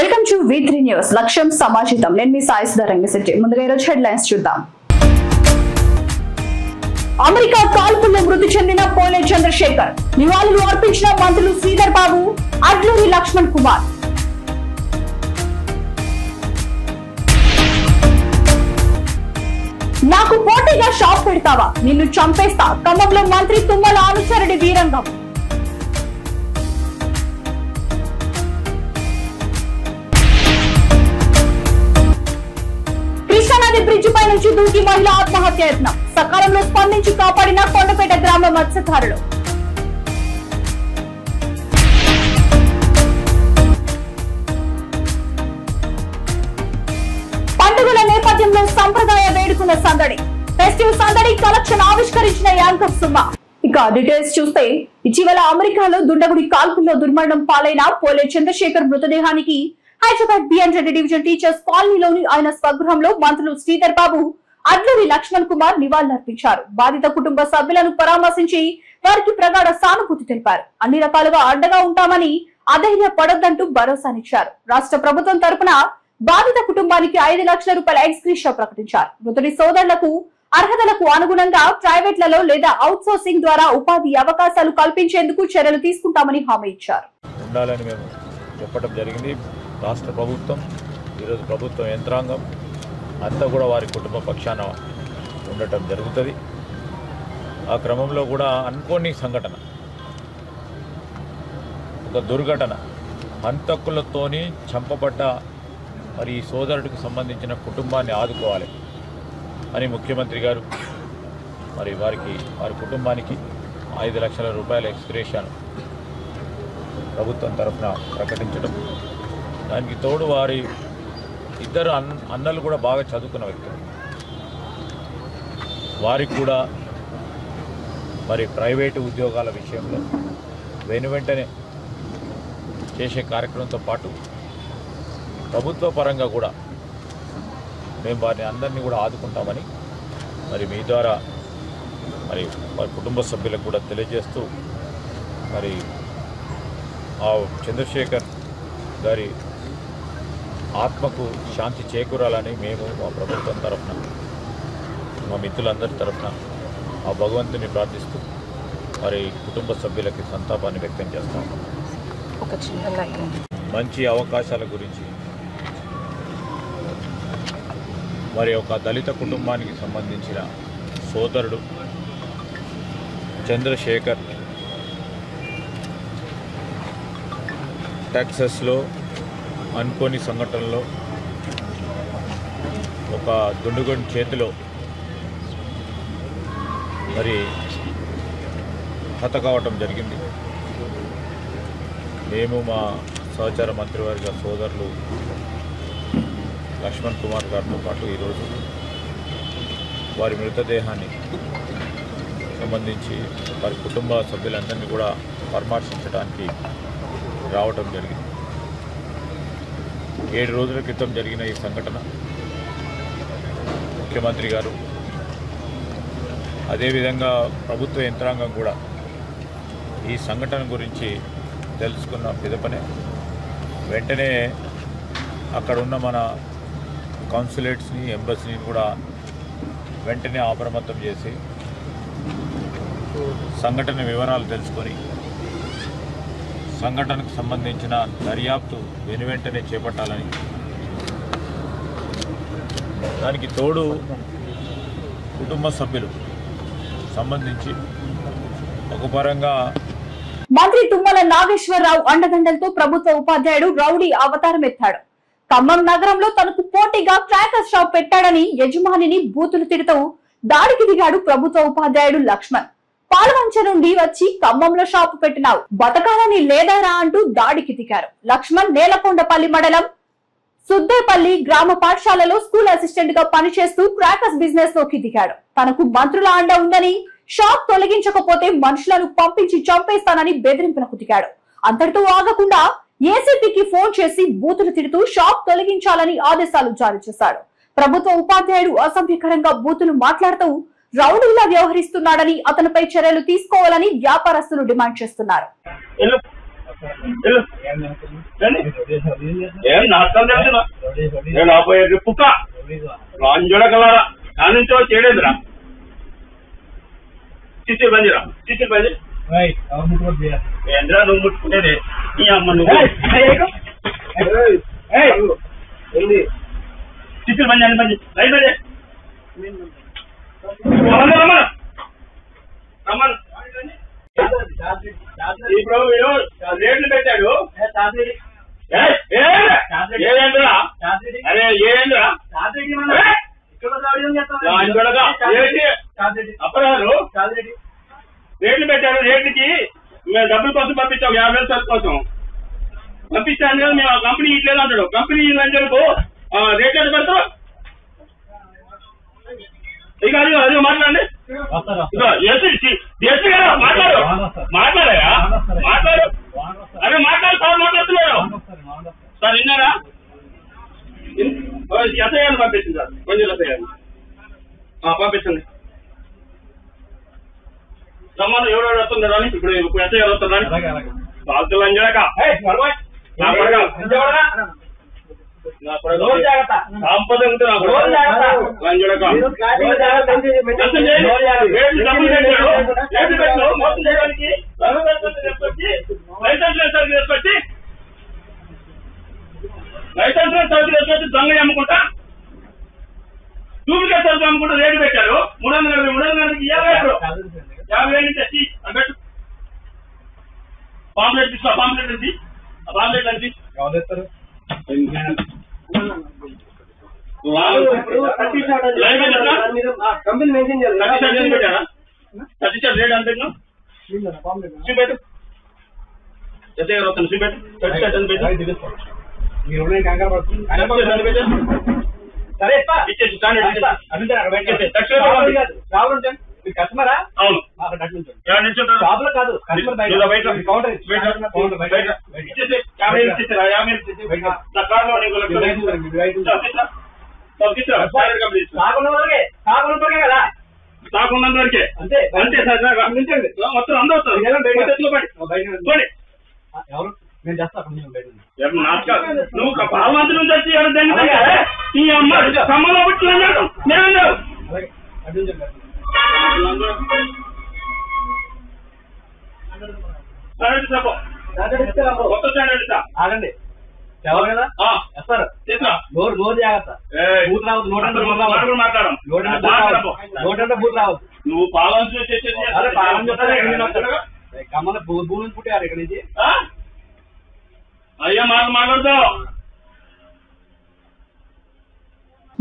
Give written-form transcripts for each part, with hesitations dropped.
Welcome to V3 news. లక్ష్యం సమాజితం. నేను మీ సాయి సుధారంగశెట్టి. ముందుగా ఈరోజు హెడ్లైన్స్ చూద్దాం. అమెరికా కాల్పుల్లో మృతి చెందిన పోలే చంద్రశేఖర్ నివాళులు అర్పించిన మంత్రులు శ్రీధర్ బాబు, అడ్లూరి లక్ష్మణ్ కుమార్. నాకు పోటీగా షాప్ పెడతావా, నిన్ను చంపేస్తా. ఖమ్మంలో మంత్రి తుమ్మల అనుచరుడి వీరంగం. కృష్ణానది బ్రిడ్జ్ పై నుంచి దూకి మహిళ ఆత్మహత్య యత్నం. సకాలంలో స్పందించి కాపాడిన కొండపేట గ్రామ మత్స్యకారులు. పండుగల నేపథ్యంలో సంప్రదాయ వేడుకల సందడి. ఫెస్టివ్ సందడి కలెక్షన్ ఆవిష్కరించిన యాంకర్ సుమ. ఇక డీటెయిల్స్ చూస్తే, ఇటీవల అమెరికాలో దుండగుడి కాల్పుల్లో దుర్మరణం పాలైన పోలే చంద్రశేఖర్ మృతదేహానికి హైదరాబాద్ B&రెడ్డి డివిజన్ టీచర్స్ కాలనీలోని ఆయన స్వగృహంలో మంత్రులు శ్రీధర్ బాబు, అడ్లూరి లక్ష్మణ్ కుమార్ నివాళులర్పించారు. బాధిత కుటుంబ సభ్యులను పరామర్శించి వారికి ప్రగాఢ సానుభూతి తెలిపారు. అన్ని రకాలుగా అండగా ఉంటామని, అధైర్యపడొద్దంటూ భరోసానిచ్చారు. రాష్ట్ర ప్రభుత్వం తరపున బాధిత కుటుంబానికి 5 లక్షల రూపాయల ఎక్స్గ్రేషియా ప్రకటించారు. మృతుడి సోదరులకు అర్హతలకు అనుగుణంగా ప్రైవేట్లలో లేదా అవుట్ సోర్సింగ్ ద్వారా ఉపాధి అవకాశాలు కల్పించేందుకు చర్యలు తీసుకుంటామని హామీ ఇచ్చారు. చెప్పడం జరిగింది. రాష్ట్ర ప్రభుత్వం, ఈరోజు ప్రభుత్వ యంత్రాంగం అంతా కూడా వారి కుటుంబ పక్షాన ఉండటం జరుగుతుంది. ఆ క్రమంలో కూడా అనుకోని సంఘటన, ఒక దుర్ఘటన, హంతకులతోని చంపబడ్డ మరి ఈ సోదరుడికి సంబంధించిన కుటుంబాన్ని ఆదుకోవాలి అని ముఖ్యమంత్రి గారు మరి వారి కుటుంబానికి 5 లక్షల రూపాయల ఎక్స్గ్రేషియాను ప్రభుత్వం తరఫున ప్రకటించడం, దానికి తోడు వారి ఇద్దరు అన్నలు కూడా బాగా చదువుకున్న వ్యక్తులు, వారికి కూడా మరి ప్రైవేటు ఉద్యోగాల విషయంలో వెంటనే చేసే కార్యక్రమంతో పాటు ప్రభుత్వ పరంగా కూడా మేము వారిని అందరినీ కూడా ఆదుకుంటామని మరి మీ ద్వారా మరి వారి కుటుంబ సభ్యులకు కూడా తెలియజేస్తూ, మరి ఆ చంద్రశేఖర్ గారి ఆత్మకు శాంతి చేకూరాలని మేము మా ప్రభుత్వం తరఫున, మా మిత్రులందరి తరఫున ఆ భగవంతుని ప్రార్థిస్తూ మరి కుటుంబ సభ్యులకి సంతాపాన్ని వ్యక్తం చేస్తాం. మంచి అవకాశాల గురించి మరి ఒక దళిత కుటుంబానికి సంబంధించిన సోదరుడు చంద్రశేఖర్ టెక్సస్లో అనుకోని సంఘటనలో ఒక దుండుగొండి చేతిలో మరి హత కావటం జరిగింది. మేము మా సహచార మంత్రివర్గ సోదరులు లక్ష్మణ్ కుమార్ గారితో పాటు ఈరోజు వారి మృతదేహాన్ని సంబంధించి వారి కుటుంబ సభ్యులందరినీ కూడా పరామర్శించడానికి రావటం జరిగింది. 7 రోజుల క్రితం జరిగిన ఈ సంఘటన ముఖ్యమంత్రి గారు, అదేవిధంగా ప్రభుత్వ యంత్రాంగం కూడా ఈ సంఘటన గురించి తెలుసుకున్న పిదపనే వెంటనే అక్కడ ఉన్న మన కాన్సులేట్స్ని, ఎంబసీని కూడా వెంటనే అప్రమత్తం చేసి సంఘటన వివరాలు తెలుసుకొని సంఘటనకు సంబంధించిన దర్యాప్తు వెనువెంటనే చేపట్టాలని, దానికి తోడు కుటుంబ సభ్యులు సంబంధించి ఒక పరంగా మంత్రి తుమ్మల నాగేశ్వరరావు అండదండలతో ప్రభుత్వ ఉపాధ్యాయుడు రౌడీ అవతారం ఎత్తాడు. ఖమ్మం నగరంలో తనకు పోటీగా క్రాకర్ షాప్ పెట్టాడని యజమానిని బూతులు తిడుతూ దాడికి దిగాడు ప్రభుత్వ ఉపాధ్యాయుడు లక్ష్మణ్. పాల్వంచ నుండి వచ్చి ఖమ్మంలో షాపు పెట్టినావు, బతకాలని లేదారా అంటూ దాడికి దిగారు. లక్ష్మణ్ నేలకొండపల్లి మండలం సుద్దేపల్లి గ్రామ పాఠశాలలో స్కూల్ అసిస్టెంట్ గా పనిచేస్తూ క్రాకర్స్ బిజినెస్ లోకి దిగాడు. తనకు మంత్రుల అండ ఉందని, షాప్ తొలగించకపోతే మనుషులను పంపించి చంపేస్తానని బెదిరింపులకు దిగాడు. అంతటితో ఆగకుండా ఏసీపీకి ఫోన్ చేసి బూతులు తిడుతూ షాప్ తొలగించాలని ఆదేశాలు జారీ చేశాడు. ప్రభుత్వ ఉపాధ్యాయుడు అసభ్యకరంగా బూతులు మాట్లాడుతూ రౌడీలా వ్యవహరిస్తున్నాడని, అతనిపై చర్యలు తీసుకోవాలని వ్యాపారస్తులు డిమాండ్ చేస్తున్నారు. ఏం నష్టం తెలుసునా నేను ఆపోయే పుక్క రాంజోడకలారా నా నుంచో చేయలేదురా చిచ్చి బందిరా చిచ్చి బంది ఏంద్రా నువ్వు ముట్టుకునేది ఈ అమ్మ నువ్వు చిచ్చి బంది అని బంది రైట్ బంది ఇప్పుడు మీరు రేట్లు పెట్టాడు ఏదేంద్రా అరే ఏంద్రా అప్పరాలు రేట్లు పెట్టారు రేట్లకి మేము డబ్బుల కోసం పంపించాం 50,000 సరుకు కోసం పంపించాను కదా మేము కంపెనీ ఇట్లేదు అంటాడు కంపెనీ లంచలకు రేట్ ఎంత పెడతారు ఇక అది మాట్లాడండి మాట్లాడు మాట్లాడాయా మాట్లాడు అరే మాట్లాడు సార్ మాట్లాడుతున్నారు సార్ విన్నారా ఎస్ఐఆర్ పంపించండి సార్ కొంచెం ఎస్ఐఆర్ పంపించండి సమానం ఎవరెవరు వస్తున్నారు అని ఇప్పుడు ఎస్ఐఆర్ వస్తున్నారు బాధ్యులు అంజాక సంపద ఉంటే లైసెన్స్ సరుకులు తీసుకొచ్చి దొంగ అమ్ముకుంటా డూప్లికేట్ సరుకులు అమ్ముకుంటా రేటు పెట్టారు 300 50,000 తెచ్చి అన్నట్టు పాంప్లెట్ తీసుకో పాంప్లెట్ అండి ఆ పాంప్లెట్ అండి కంపెనీ మెన్షన్ చేయాలి పెట్టారా సర్టిఫికేట్ రేట్ అంత చూపెట్టు ఎస్ఐ వస్తాను చూపెట్టు సర్టిఫికేట్ అని పెట్టు మీరు కంగారు పడుతుంది సరే ఇచ్చేసి స్టాండర్డ్ కస్టమరా అవును షాపులో కాదు కదా కాకున్నంత వరకే అంతే అంతే సార్ మొత్తం అందరూ వస్తారు ఎవరు నేను చేస్తా నువ్వు పాలమంత్రి నుంచి వచ్చి ఈ అమ్మ సమ్మలో పుట్టినాడు నేను ఆగండి ఎవరు కదా వస్తారు నోరు జాగ్రత్త బూత్ రావద్దు మాట్లాడడం నోటంటే బూత్ రావద్దు నువ్వు పాలన చేసేది అదే పాలన చెప్తారు కమ్మల భూమి పుట్టారు ఇక్కడ నుంచి అయ్యా మాట్లాడతావు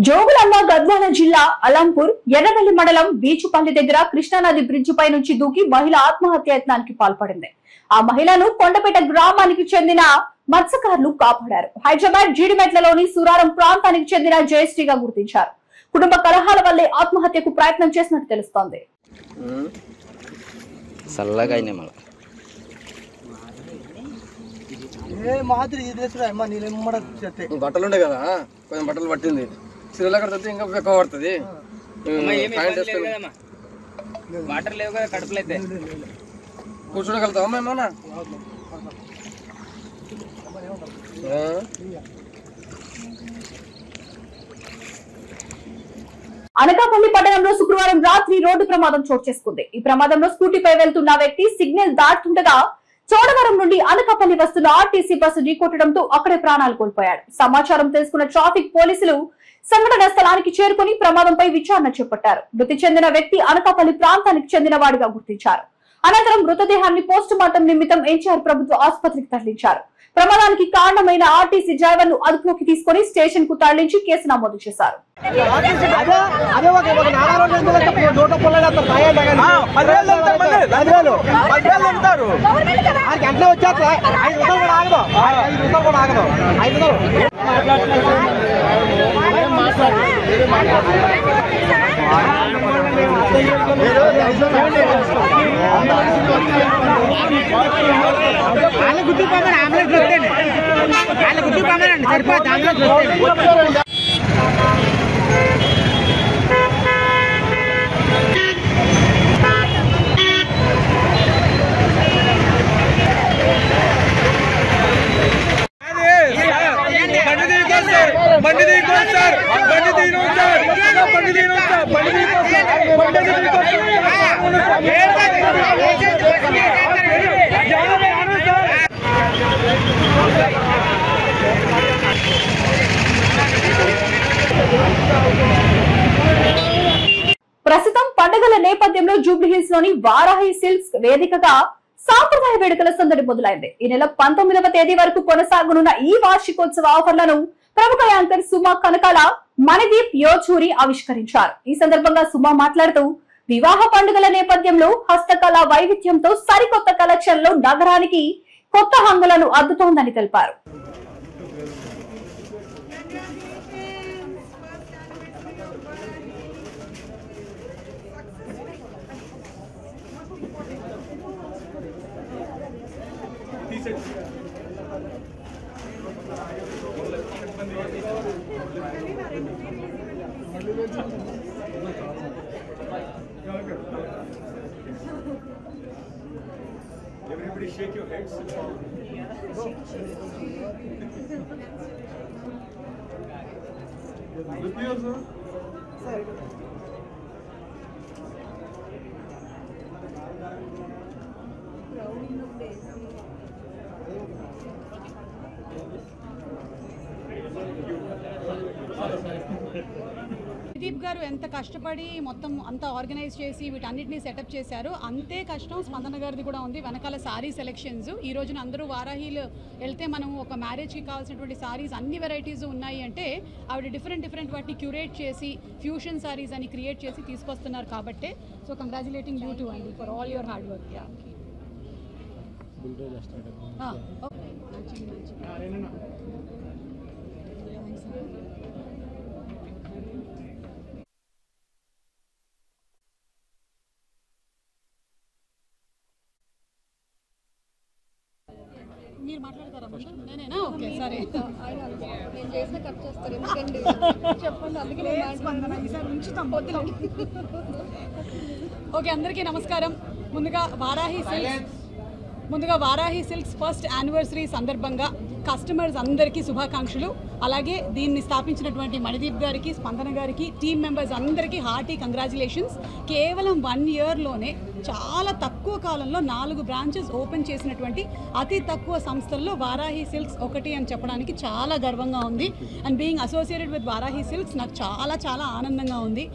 జోగులాంబ గద్వాల జిల్లా అలంపూర్ ఎర్రవెల్లి మండలం బీచుపల్లి దగ్గర కృష్ణానది బ్రిడ్జి పై నుంచి దూకి మహిళ ఆత్మహత్యాయత్నానికి పాల్పడింది. ఆ మహిళను కొండపేట గ్రామానికి చెందిన మత్స్యకారులు కాపాడారు. హైదరాబాద్ జీడిమెట్లలోని సురారం ప్రాంతానికి చెందిన జయశ్రీగా గుర్తించారు. కుటుంబ కలహాల వల్లే ఆత్మహత్యకు ప్రయత్నం చేసినట్టు తెలుస్తోంది. బట్టలు ఉండే కదా కొంచెం బట్టలు పట్టింది సిరలు అక్కడ తగ్గితే ఇంకా ఎక్కువ పడుతుంది వాటర్ లేవు కదా కడుపులో అయితే కూర్చోగలుగుతావా మేమన్నా అనకాపల్లి పట్టణంలో శుక్రవారం రాత్రి రోడ్డు ప్రమాదం చోటు చేసుకుంది. ఈ ప్రమాదంలో స్కూటీపై వెళ్తున్న వ్యక్తి సిగ్నల్ దాటుతుండగా చోడవరం నుండి అనకాపల్లి వస్తున్న ఆర్టీసీ బస్సు ఢీకొట్టడంతో అక్కడే ప్రాణాలు కోల్పోయాడు. సమాచారం తెలుసుకున్న ట్రాఫిక్ పోలీసులు సంఘటన స్థలానికి చేరుకుని ప్రమాదంపై విచారణ చేపట్టారు. మృతి చెందిన వ్యక్తి అనకాపల్లి ప్రాంతానికి చెందిన వాడిగా గుర్తించారు. అనంతరం మృతదేహాన్ని పోస్టు మార్టం నిమిత్తం ఎన్టీఆర్ ప్రభుత్వ ఆసుపత్రికి తరలించారు. ప్రమాదానికి కారణమైన ఆర్టీసీ డ్రైవర్ ను అదుపులోకి తీసుకుని స్టేషన్ కు తరలించి కేసు నమోదు చేశారు. గుర్తు పమ్మనండి సరిపోతుంది. ప్రస్తుతం పండుగల నేపథ్యంలో జూబ్లీహిల్స్ లోని వారాహి సిల్క్స్ వేదికగా సాంప్రదాయ వేడుకల సందడి మొదలైంది. ఈ నెల 19వ తేదీ వరకు కొనసాగనున్న ఈ వార్షికోత్సవ ఆఫర్లను ప్రముఖ యాంకర్ సుమా కనకాల, మణిదీప్ యోచూరి ఆవిష్కరించారు. ఈ సందర్భంగా సుమా మాట్లాడుతూ వివాహ పండుగల నేపథ్యంలో హస్తకళ వైవిధ్యంతో సరికొత్త కలెక్షన్లో నగరానికి కొత్త హంగులను అద్దుతోందని తెలిపారు. Everybody shake your heads. With me also? Sir. Pradeep గారు ఎంత కష్టపడి మొత్తం అంతా ఆర్గనైజ్ చేసి వీటన్నిటిని సెటప్ చేశారు, అంతే కష్టం స్పందన గారిది కూడా ఉంది. వెనకాల సారీ సెలెక్షన్స్ ఈ రోజున అందరూ వారాహీలు వెళ్తే మనం ఒక మ్యారేజ్కి కావాల్సినటువంటి సారీస్ అన్ని వెరైటీస్ ఉన్నాయి అంటే ఆవిడ డిఫరెంట్ వాటిని క్యూరేట్ చేసి ఫ్యూషన్ సారీస్ అని క్రియేట్ చేసి తీసుకొస్తున్నారు కాబట్టి సో కంగ్రాచులేటింగ్ యూ టు అండి for all your hard work. మీరు మాట్లాడతారా ముందు? నేనేనా? ఓకే సరే. నేను చేసిన కట్ చేస్తారు ఎందుకండి చెప్పండి, అందుకే ఓకే, అందరికీ నమస్కారం. ముందుగా వారాహి సిల్క్స్ ఫస్ట్ యానివర్సరీ సందర్భంగా కస్టమర్స్ అందరికీ శుభాకాంక్షలు. అలాగే దీన్ని స్థాపించినటువంటి మణిదీప్ గారికి, స్పందన గారికి, టీమ్ మెంబర్స్ అందరికీ హార్టీ కంగ్రాచులేషన్స్. కేవలం 1 ఇయర్లోనే చాలా తక్కువ కాలంలో 4 బ్రాంచెస్ ఓపెన్ చేసినటువంటి అతి తక్కువ సంస్థల్లో వారాహి సిల్క్స్ ఒకటి అని చెప్పడానికి చాలా గర్వంగా ఉంది. And being associated with Varahi silks నాకు చాలా ఆనందంగా ఉంది.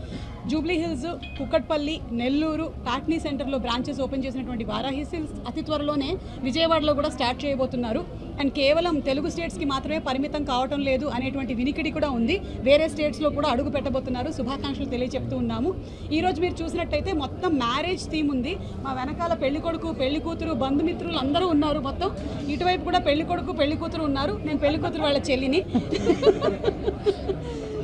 జూబ్లీహిల్స్, కుక్కట్పల్లి, నెల్లూరు, ప్యాట్నీ సెంటర్లో బ్రాంచెస్ ఓపెన్ చేసినటువంటి వారాహి సిల్క్స్ అతి త్వరలోనే విజయవాడలో కూడా స్టార్ట్ చేయబోతున్నారు. అండ్ కేవలం తెలుగు స్టేట్స్కి మాత్రమే పరిమితం కావటం లేదు అనేటువంటి వినికిడి కూడా ఉంది. వేరే స్టేట్స్లో కూడా అడుగు పెట్టబోతున్నారు. శుభాకాంక్షలు తెలియచెప్తూ ఉన్నాము. ఈరోజు మీరు చూసినట్టయితే మొత్తం మ్యారేజ్ థీమ్ ఉంది. మా వెనకాల పెళ్లి కొడుకు, పెళ్లి కూతురు, బంధుమిత్రులు అందరూ ఉన్నారు. మొత్తం ఇటువైపు కూడా పెళ్లి కొడుకు, పెళ్లి కూతురు ఉన్నారు. నేను పెళ్లి కూతురు వాళ్ళ చెల్లిని.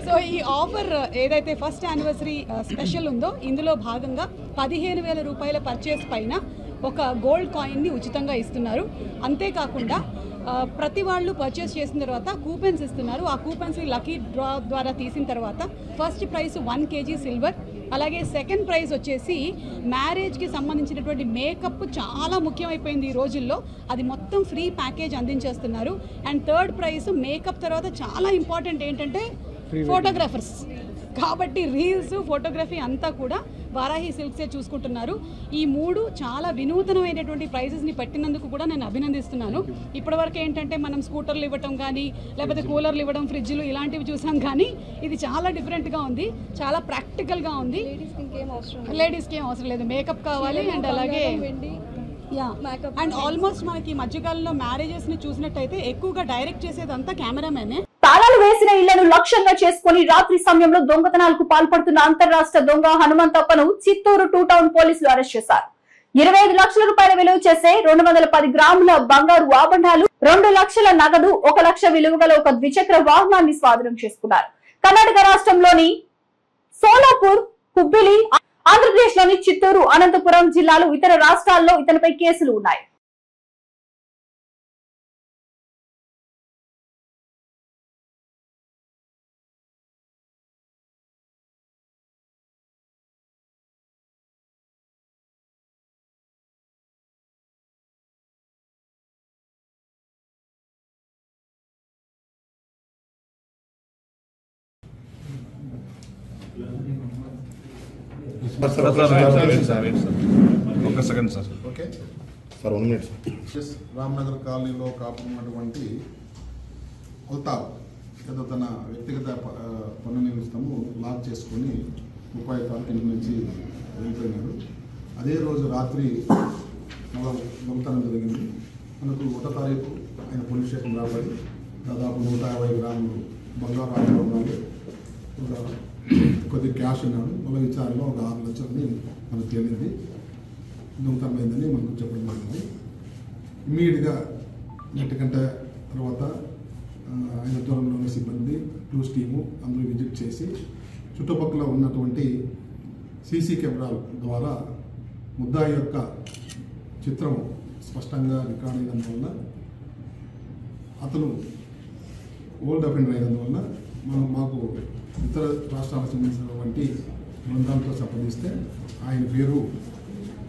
సో ఈ ఆఫర్ ఏదైతే ఫస్ట్ యానివర్సరీ స్పెషల్ ఉందో ఇందులో భాగంగా 15,000 రూపాయల పర్చేస్ పైన ఒక గోల్డ్ కాయిన్ని ఉచితంగా ఇస్తున్నారు. అంతేకాకుండా ప్రతి వాళ్ళు పర్చేస్ చేసిన తర్వాత కూపెన్స్ ఇస్తున్నారు. ఆ కూపెన్స్ లక్కీ డ్రా ద్వారా తీసిన తర్వాత ఫస్ట్ ప్రైస్ 1 kg సిల్వర్, అలాగే సెకండ్ ప్రైజ్ వచ్చేసి మ్యారేజ్కి సంబంధించినటువంటి మేకప్ చాలా ముఖ్యమైపోయింది ఈ రోజుల్లో, అది మొత్తం ఫ్రీ ప్యాకేజ్ అందించేస్తున్నారు. అండ్ థర్డ్ ప్రైజ్ మేకప్ తర్వాత చాలా ఇంపార్టెంట్ ఏంటంటే ఫోటోగ్రాఫర్స్, కాబట్టి రీల్స్, ఫోటోగ్రఫీ అంతా కూడా వారాహి సిల్క్సే చూసుకుంటున్నారు. ఈ 3 చాలా వినూతనమైనటువంటి ప్రైజెస్ని పెట్టినందుకు కూడా నేను అభినందిస్తున్నాను. ఇప్పటివరకు ఏంటంటే మనం స్కూటర్లు ఇవ్వటం కానీ, లేకపోతే కూలర్లు ఇవ్వడం, ఫ్రిడ్జ్లు ఇలాంటివి చూసాం, కానీ ఇది చాలా డిఫరెంట్గా ఉంది, చాలా ప్రాక్టికల్గా ఉంది. లేడీస్కి ఏం అవసరం లేదు, మేకప్ కావాలి. అండ్ అలాగే అండ్ ఆల్మోస్ట్ మనకి మధ్యకాలంలో మ్యారేజెస్ని చూసినట్టయితే ఎక్కువగా డైరెక్ట్ చేసేదంతా కెమెరామెనే. తాళాలు వేసిన ఇళ్లను లక్ష్యంగా చేసుకుని రాత్రి సమయంలో దొంగతనాలకు పాల్పడుతున్న అంతర్రాష్ట్ర దొంగ హనుమంతప్పను చిత్తూరు 2 టౌన్ పోలీసులు అరెస్ట్ చేశారు. 25 లక్షల రూపాయల విలువ చేసే 210 గ్రాముల బంగారు ఆభరణాలు, 2 లక్షల నగదు, 1 లక్ష విలువ గల ఒక ద్విచక్ర వాహనాన్ని స్వాధీనం చేసుకున్నారు. కర్ణాటక రాష్ట్రంలోని సోలాపూర్, హుబ్బిలి, ఆంధ్రప్రదేశ్ లోని చిత్తూరు, అనంతపురం జిల్లాలు, ఇతర రాష్ట్రాల్లో ఇతనిపై కేసులు ఉన్నాయి. ఒక second sir. Okay sir 1 minute. Ramnagar కాలనీలో కాపున్నటువంటి అల్తాఫ్ ఏదో తన వ్యక్తిగత పన్ను నిమిత్తము లాక్ చేసుకొని 30 తారీఖు ఇంటి నుంచి వెళ్ళిపోయినారు. అదే రోజు రాత్రి దొంగతనం జరిగింది. మనకు 1వ తారీఖు ఆయన పోలీస్ స్టేషన్ రాబడి దాదాపు 150 గ్రాములు బంగారు ఆభరణాలు, కొద్ది క్యాష్ ఉన్నాడు. మళ్ళీ విచారణలో ఒక 6 లక్షలని మనకు తేలింది. దొంగతనమైందని మనకు చెప్పడం జరిగింది. ఇమ్మీడియట్గా నెట్ గంట తర్వాత ఆయన దూరంలోని సిబ్బంది క్లూస్ టీము అందరూ విజిట్ చేసి చుట్టుపక్కల ఉన్నటువంటి సీసీ కెమెరాల ద్వారా ముద్దాయి యొక్క చిత్రం స్పష్టంగా రికార్డ్ అయినందువల్ల, అతను ఓల్డ్ అఫెండర్ అయినందువల్ల మాకు ఇతర రాష్ట్రాలకు సంబంధించినటువంటి బృందాలతో సంప్రదిస్తే ఆయన పేరు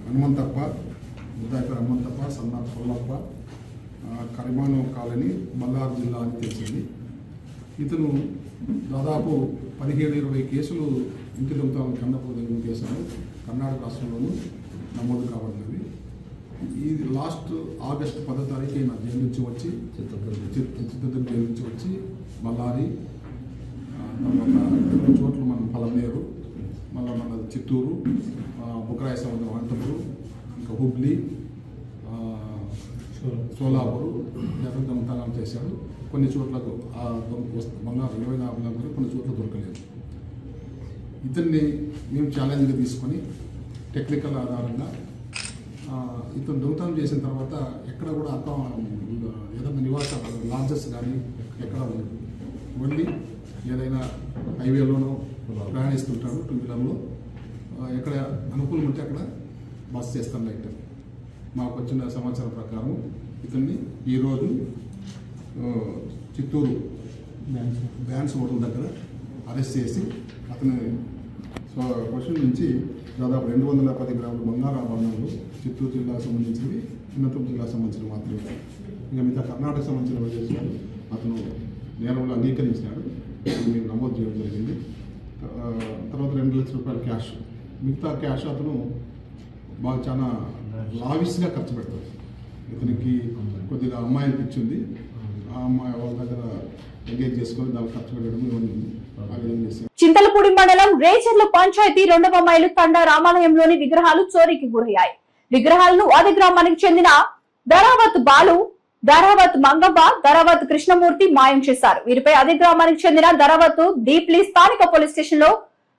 హనుమంతప్ప, ముద్దాయి పేరు హనుమంతప్ప, సన్నా పొల్లప్ప, కరిమాను కాలనీ, బళ్ళారి జిల్లా అని తెలిసింది. ఇతను దాదాపు 17-20 కేసులు ఇంటి దొంగతనం కన్నప్పుడు జరిగిన కేసులు కర్ణాటక రాష్ట్రంలోనూ నమోదు కావట్లేదు. ఇది లాస్ట్ ఆగస్టు 10వ తారీఖు ఈయన జైలు నుంచి వచ్చి చిత్తూరు జైలు నుంచి వచ్చి బళ్ళారి, తర్వాత కొన్ని చోట్ల మన పలమనేరు, మళ్ళీ మన చిత్తూరు, బుకరాయ సముద్రం, అనంతపురం, ఇంకా హుబ్లీ, సోలాపూర్ దొంగతనాలు చేశాడు. కొన్ని చోట్లకు బంగారు 24 గ్రాములు కొన్ని చోట్ల దొరకలేదు. ఇతన్ని మేము ఛాలెంజ్గా తీసుకొని టెక్నికల్ ఆధారంగా ఇతను దొంగతనం చేసిన తర్వాత ఎక్కడ కూడా ఏదైనా నివాసాలు లాడ్జెస్ కానీ ఎక్కడ ఉండదు. ఓన్లీ ఏదైనా హైవేలోనో ప్రయాణిస్తుంటాడు, 2 వీలర్లో. ఎక్కడ అనుకూలం ఉంటే అక్కడ బస్ చేస్తాను లైట్. మాకు వచ్చిన సమాచారం ప్రకారం ఇతన్ని ఈరోజు చిత్తూరు బ్యాన్స్ హోటల్ దగ్గర అరెస్ట్ చేసి అతని క్వశ్చన్ నుంచి దాదాపు 210 గ్రాముల బంగారు ఆభరణాలు చిత్తూరు జిల్లాకు సంబంధించినవి, అనంతపురం జిల్లాకు సంబంధించిన మాత్రమే. ఇంకా మిగతా కర్ణాటక సంబంధించిన విషయాలు అతను నేరంలో అంగీకరించినాడు. మేము నమోదు చేయడం జరిగింది. తర్వాత 2 లక్షల రూపాయల క్యాష్, మిగతా క్యాష్ అతను బాగా చాలా లావిష్గా ఖర్చు పెడతాడు. ఇతనికి కొద్దిగా అమ్మాయిని పిచ్చింది, ఆ అమ్మాయి వాళ్ళ దగ్గర ఎంగేజ్ చేసుకొని దాన్ని ఖర్చు పెట్టడం ఇవన్నీ ఆ విధంగా చేశారు. చింతలపూడి మండలం రేచర్ల పంచాయతీ 2వ మైలు తండా రామాలయంలోని విగ్రహాలు చోరీకి గురయ్యాయి. విగ్రహాలను అదే గ్రామానికి చెందిన ధరావత్ బాలు, ధరావత్ మంగవ్వ, ధరావత్ కృష్ణమూర్తి మాయం చేశారు. వీరిపై అదే గ్రామానికి చెందిన ధరావత్ దీప్లీ స్థానిక పోలీస్ స్టేషన్ లో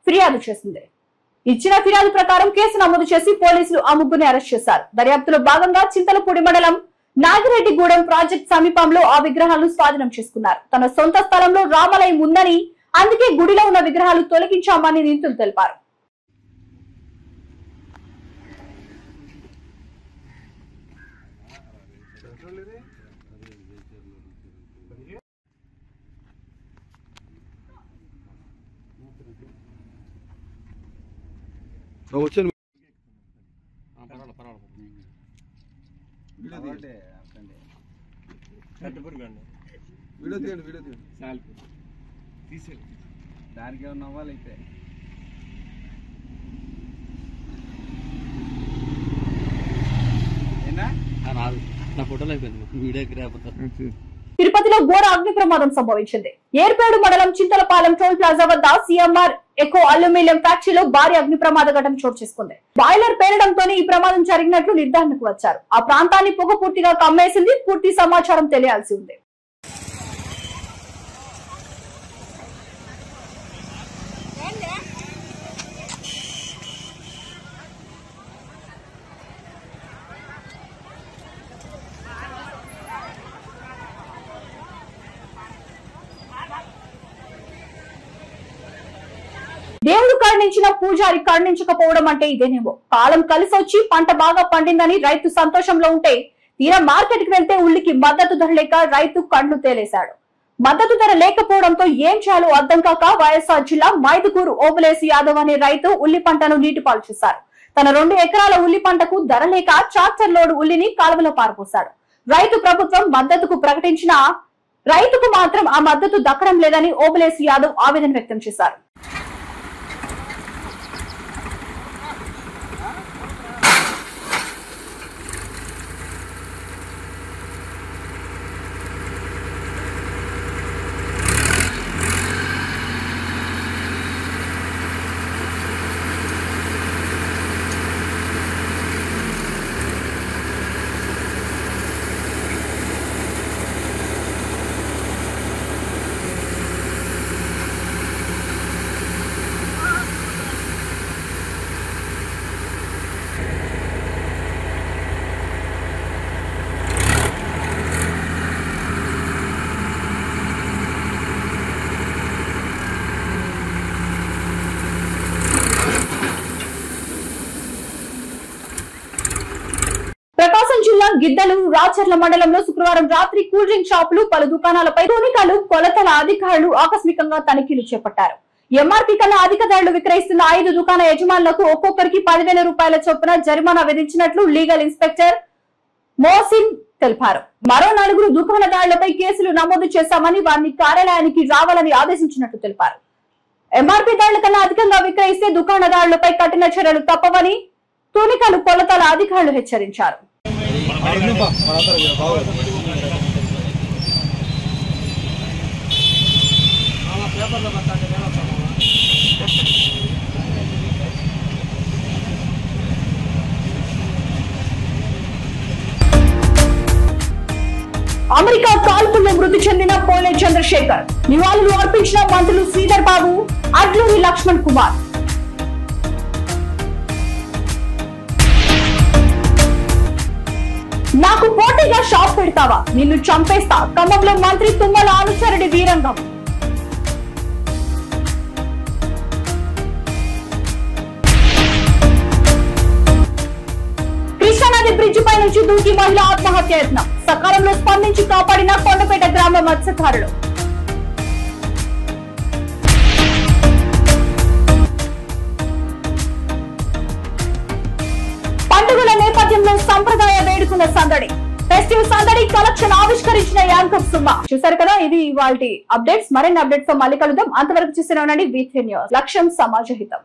ఫిర్యాదు చేసింది. ఇచ్చిన ఫిర్యాదు ప్రకారం కేసు నమోదు చేసి పోలీసులు ఆ ముగ్గురిని అరెస్ట్ చేశారు. దర్యాప్తులో భాగంగా చింతలపూడి మండలం నాగిరెడ్డిగూడెం ప్రాజెక్ట్ సమీపంలో ఆ విగ్రహాలను స్వాధీనం చేసుకున్నారు. తన సొంత స్థలంలో రామాలయం ఉందని, అందుకే గుడిలో ఉన్న విగ్రహాలు తొలగించామని నిందితులు తెలిపారు. వచ్చాను వీడియో తీయండి దానికి ఏమన్నా అవ్వాలైతే నా ఫోటోలు అయిపోయింది, వీడియోకి రాకపోతే. తిరుపతిలో ఘోర అగ్ని ప్రమాదం సంభవించింది. ఏర్పేడు మండలం చింతలపాలెం టోల్ ప్లాజా వద్ద సిఎంఆర్ ఎకో అల్యూమినియం ఫ్యాక్టరీలో భారీ అగ్ని ప్రమాద ఘటన చోటు చేసుకుంది. బాయిలర్ పేలడంతోనే ఈ ప్రమాదం జరిగినట్లు నిర్ధారణకు వచ్చారు. ఆ ప్రాంతాన్ని పొగ పూర్తిగా కమ్మేసింది. పూర్తి సమాచారం తెలియాల్సి ఉంది. దేవుడు కరుణించిన పూజారి కరుణించకపోవడం అంటే ఇదేనేమో. కాలం కలిసి వచ్చి పంట బాగా పండిందని రైతు సంతోషంలో ఉంటే, తీరా మార్కెట్ కి వెళ్తే ఉల్లికి మద్దతు ధర లేక రైతు కళ్ళు తేలేశాడు. మద్దతు ధర లేకపోవడంతో ఏం చేయాలో అర్థం కాక వైఎస్ఆర్ జిల్లా మైదుకూరు ఓబులేసు యాదవ్ అనే రైతు ఉల్లి పంటను నీటిపాలు చేశారు. తన 2 ఎకరాల ఉల్లి పంటకు ధర లేక ట్రాక్టర్ లోడు ఉల్లిని కాలువలో పారపోశాడు. రైతు ప్రభుత్వం మద్దతుకు ప్రకటించినా రైతుకు మాత్రం ఆ మద్దతు దక్కడం లేదని ఓబులేసు యాదవ్ ఆవేదన వ్యక్తం చేశారు. గిద్దలు రాచర్ల మండలంలో శుక్రవారం రాత్రి కూల్ డ్రింక్ షాపులు పలు దుకాణాలపై తూనికలు కొలతల అధికారులు ఆకస్మికంగా తనిఖీలు చేపట్టారు. ఎంఆర్పీ కన్నా అధిక ధరలు విక్రయిస్తున్న 5 దుకాణ యజమానులకు ఒక్కొక్కరికి 10,000 రూపాయల చొప్పున జరిమానా విధించినట్లు లీగల్ ఇన్స్పెక్టర్ మోసిన్ తెలిపారు. మరో 4 దుకాణదారులపై కేసులు నమోదు చేశామని వారిని కార్యాలయానికి రావాలని ఆదేశించినట్లు తెలిపారు. ఎంఆర్పీ ధరల కన్నా అధికంగా విక్రయిస్తే దుకాణదారులపై కఠిన చర్యలు తప్పవని తూనికలు కొలతల అధికారులు హెచ్చరించారు. అమెరికా కాల్పుల్లో మృతి చెందిన పోలే చంద్రశేఖర్ నివాళులు అర్పించిన మంత్రులు శ్రీధర్ బాబు, అడ్లూరి లక్ష్మణ్ కుమార్. నాకు పోటీగా షాప్ పెడతావా, నిన్ను చంపేస్తా. ఖమ్మంలో మంత్రి తుమ్మల అనుచరుడి వీరంగం. కృష్ణానది బ్రిడ్జి పై నుంచి దూకి మహిళ ఆత్మహత్య యత్నం. సకాలంలో స్పందించి కాపాడిన కొండపేట గ్రామ మత్స్యకారులు. పండుగల నేపథ్యంలో సంప్రదాయ వేడుకల సందడి, ఫెస్టివ్ సందడి కలెక్షన్ ఆవిష్కరించిన యాంకర్ సుమ. చూసారు కదా, ఇది ఇవాల్టి అప్డేట్స్. మరిన్ని అప్డేట్స్ తో మళ్ళీ కలుద్దాం. అంతవరకు చూస్తూనే ఉండండి V3 న్యూస్. లక్ష్యం సమాజ హితం.